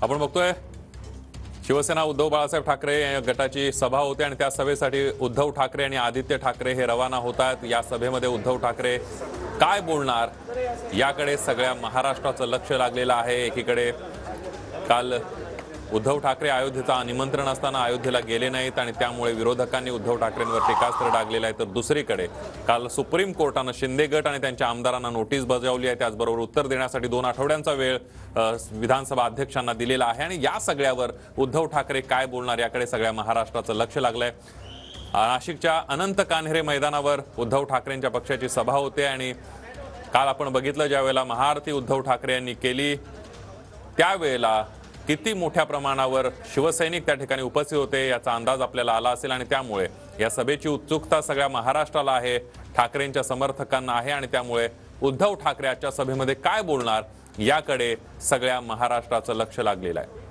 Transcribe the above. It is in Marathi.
आपण बघतोय शिवसेना उद्धव बाळासाहेब ठाकरे या गटाची सभा होते आणि त्या सभेसाठी उद्धव ठाकरे आणि आदित्य ठाकरे हे रवाना होतात। या सभेमध्ये उद्धव ठाकरे काय बोलणार याकडे सगळ्या महाराष्ट्राचं लक्ष लागलेलं आहे। एकीकडे काल उद्धव ठाकरे अयोध्येचं निमंत्रण असताना अयोध्येला गेले नाहीत आणि त्यामुळे विरोधकांनी उद्धव ठाकरेंवर टीकास्त्र डागलेलं आहे। तर दुसरीकडे काल सुप्रीम कोर्टाने शिंदे गट आणि त्यांच्या आमदारांना नोटीस बजावली आहे। त्याचबरोबर उत्तर देण्यासाठी 2 आठवड्यांचा वेळ विधानसभा अध्यक्षांना दिलेला आहे आणि या सगळ्यावर उद्धव ठाकरे काय बोलणार याकडे सगळ्या महाराष्ट्राचं लक्ष लागलंय। नाशिकच्या अनंत कान्हेरे मैदानावर उद्धव ठाकरेंच्या पक्षाची सभा होते आणि काल आपण बघितलं ज्यावेळेला महाआरती उद्धव ठाकरे यांनी केली त्यावेळेला किती मोठ्या प्रमाणावर शिवसैनिक त्या ठिकाणी उपस्थित होते याचा अंदाज आपल्याला आला असेल आणि त्यामुळे या सभेची उत्सुकता सगळ्या महाराष्ट्राला आहे, ठाकरेंच्या समर्थकांना आहे आणि त्यामुळे उद्धव ठाकरे आजच्या सभेमध्ये काय बोलणार याकडे सगळ्या महाराष्ट्राचं लक्ष लागलेलं आहे।